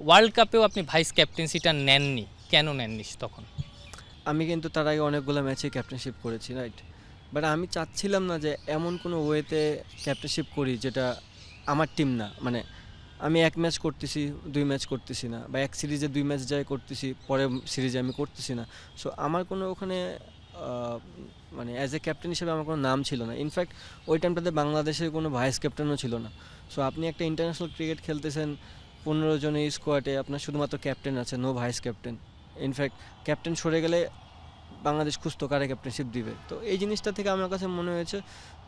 World কাপেও আপনি vice ক্যাপ্টেন্সিটা নেননি, কেন নেননি তখন? আমি কিন্তু তার আগে অনেকগুলো ম্যাচে ক্যাপ্টেনশিপ করেছি, রাইট? বাট আমি চাচ্ছিলাম না যে এমন কোনো ওয়েতে ক্যাপ্টেনশিপ করি যেটা আমার টিম না। মানে আমি এক ম্যাচ করতেছি, 2 ম্যাচ করতেছি না, বা এক সিরিজে 2 ম্যাচ যাই করতেছি, পরে সিরিজে আমি করতেছি না। সো আমার কোনো ওখানে মানে অ্যাজ এ ক্যাপ্টেন হিসেবে আমার কোনো নাম ছিল না। ইনফ্যাক্ট ওই টাইমটাতে বাংলাদেশের কোনো ভাইস ক্যাপ্টেনও ছিল না। সো আপনি একটা ইন্টারন্যাশনাল ক্রিকেট খেলতেছেন, 15 জনের স্কোয়াডে আপনার শুধুমাত্র ক্যাপ্টেন আছে, no vice captain. In fact captain সরে গেলে বাংলাদেশ খুঁজতো কারে ক্যাপ্টেনশিপ দিবে। তো এই জিনিসটা থেকে আমার কাছে মনে হয়েছে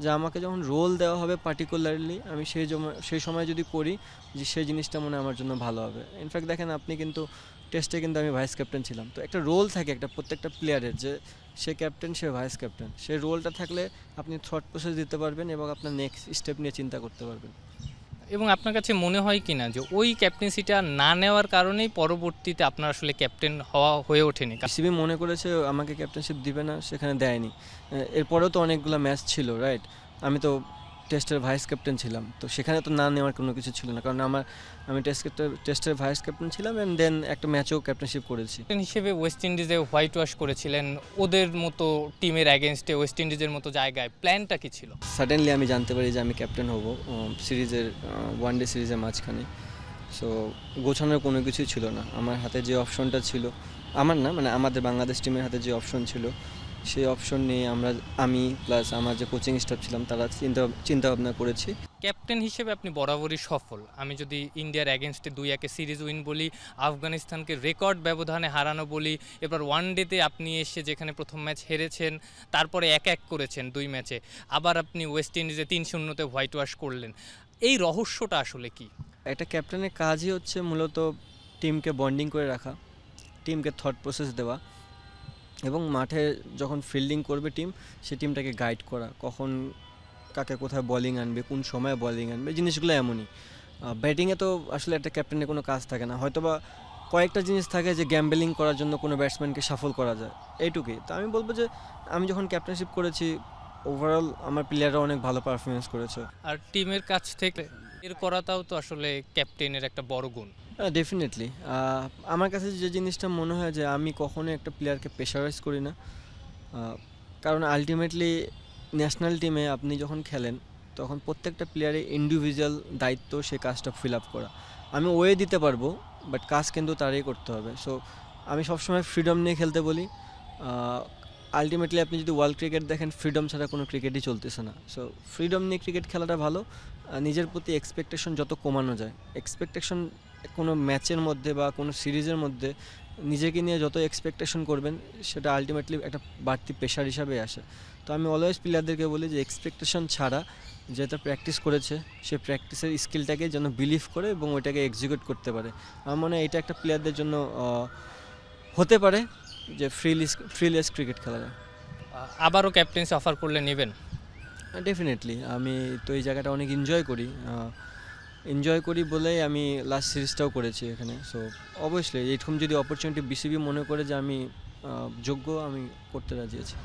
যে আমাকে যখন রোল দেওয়া হবে পার্টিকুলারলি, আমি সেই সময় যদি করি, যে সেই জিনিসটা মনে হয় আমার জন্য ভালো হবে। ইনফ্যাক্ট দেখেন আপনি কিন্তু টেস্টে কিন্তু আমি ভাইস ক্যাপ্টেন ছিলাম। তো একটা রোল থাকে একটা প্রত্যেকটা প্লেয়ারের, যে সে ক্যাপ্টেন, সে ভাইস ক্যাপ্টেন। সেই রোলটা থাকলে আপনি থট প্রসেস দিতে পারবেন এবং আপনার নেক্সট স্টেপ নিয়ে চিন্তা করতে পারবেন। এবং আপনার কাছে মনে হয় কি না যে ওই ক্যাপ্টেন্সিটা না নেওয়ার কারণেই পরবর্তীতে আপনার আসলে ক্যাপ্টেন হওয়া হয়ে ওঠেনি? বিসিবি মনে করেছে আমাকে ক্যাপ্টেনশিপ দিবে না, সেখানে দেয়নি। এরপরেও তো অনেকগুলো ম্যাচ ছিল, রাইট? আমি তো টেস্টের ভাইস ক্যাপ্টেন ছিলাম, তো সেখানে তো না নেওয়ার কোনো কিছু ছিল না, কারণ আমি টেস্টের ভাইস ক্যাপ্টেন ছিলাম, অ্যান্ড দেন একটা ম্যাচেও ক্যাপ্টেনশিপ করেছি। ক্যাপ্টেন হিসেবে ওয়েস্ট ইন্ডিজে হোয়াইট ওয়াশ করেছিলেন, ওদের মতো টিমের অ্যাগেনস্টে ওয়েস্ট ইন্ডিজের মতো জায়গায়, প্ল্যানটা কি ছিল? সাডেনলি আমি জানতে পারি যে আমি ক্যাপ্টেন হব সিরিজের, ওয়ানডে সিরিজের মাঝখানে। সো গোছানোর কোনো কিছুই ছিল না। আমার হাতে যে অপশনটা ছিল, আমার না, মানে আমাদের বাংলাদেশ টিমের হাতে যে অপশন ছিল, সেই অপশন নিয়ে আমি প্লাস আমার যে কোচিং স্টাফ ছিলাম তারা চিন্তা ভাবনা করেছি। ক্যাপ্টেন হিসেবে আপনি বরাবরই সফল। আমি যদি ইন্ডিয়ার অ্যাগেনস্টে 2-1 সিরিজ উইন বলি, আফগানিস্তানকে রেকর্ড ব্যবধানে হারানো বলি, এবার ওয়ান ডেতে আপনি এসে যেখানে প্রথম ম্যাচ হেরেছেন, তারপরে 1-1 করেছেন 2 ম্যাচে, আবার আপনি ওয়েস্ট ইন্ডিজে 3-0-তে হোয়াইট ওয়াশ করলেন। এই রহস্যটা আসলে কি? একটা ক্যাপ্টেনের কাজই হচ্ছে মূলত টিমকে বন্ডিং করে রাখা, টিমকে থট প্রসেস দেওয়া, এবং মাঠে যখন ফিল্ডিং করবে টিম, সেই টিমটাকে গাইড করা, কখন কাকে কোথায় বলিং আনবে, কোন সময় বলিং আনবে, জিনিসগুলো এমনই। ব্যাটিংয়ে তো আসলে একটা ক্যাপ্টেনের কোনো কাজ থাকে না, হয়তোবা কয়েকটা জিনিস থাকে যে গ্যাম্বেলিং করার জন্য কোনো ব্যাটসম্যানকে সাফল করা যায়, এইটুকুই। তো আমি বলবো যে আমি যখন ক্যাপ্টেনশিপ করেছি, ওভারঅল আমার প্লেয়াররা অনেক ভালো পারফরমেন্স করেছে। আর টিমের কাছ থেকে এর করাটাও তো আসলে ক্যাপ্টেনের একটা বড় গুণ। ডেফিনেটলি আমার কাছে যে জিনিসটা মনে হয় যে আমি কখনোই একটা প্লেয়ারকে প্রেশারাইজ করি না। কারণ আলটিমেটলি ন্যাশনাল টিমে আপনি যখন খেলেন, তখন প্রত্যেকটা প্লেয়ারের ইন্ডিভিজুয়াল দায়িত্ব সে কাজটা ফিল আপ করা। আমি ওয়ে দিতে পারবো, বাট কাজ কিন্তু তারই করতে হবে। সো আমি সবসময় ফ্রিডম নিয়ে খেলতে বলি। আলটিমেটলি আপনি যদি ওয়ার্ল্ড ক্রিকেট দেখেন, ফ্রিডম ছাড়া কোনো ক্রিকেটই চলতেছে না। সো ফ্রিডম নিয়ে ক্রিকেট খেলাটা ভালো। নিজের প্রতি এক্সপেকটেশন যত কমানো যায়, এক্সপেকটেশন কোনো ম্যাচের মধ্যে বা কোনো সিরিজের মধ্যে নিজেকে নিয়ে যত এক্সপেকটেশন করবেন, সেটা আলটিমেটলি একটা বাড়তি প্রেশার হিসাবে আসে। তো আমি অলওয়েজ প্লেয়ারদেরকে বলি যে এক্সপেকটেশন ছাড়া যেটা প্র্যাকটিস করেছে, সে প্র্যাকটিসের স্কিলটাকে যেন বিলিভ করে এবং ওইটাকে এক্সিকিউট করতে পারে। আমার মনে হয় এটা একটা প্লেয়ারদের জন্য হতে পারে যে ফ্রিলেস ক্রিকেট খেলা যায়। আবারও ক্যাপ্টেন্সি অফার করলে নেবেন? ডেফিনেটলি আমি তো এই জায়গাটা অনেক এনজয় করি বলেই আমি লাস্ট সিরিজটাও করেছি এখানে। সো অবশ্যই এরকম যদি অপরচুনিটি বিসিবি মনে করে যে আমি যোগ্য, আমি করতে রাজি আছি।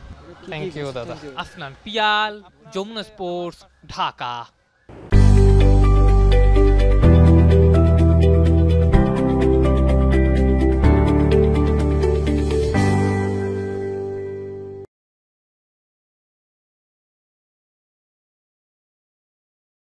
থ্যাংক ইউ দাদা। আফনান পিয়াল, যমুনা স্পোর্টস, ঢাকা।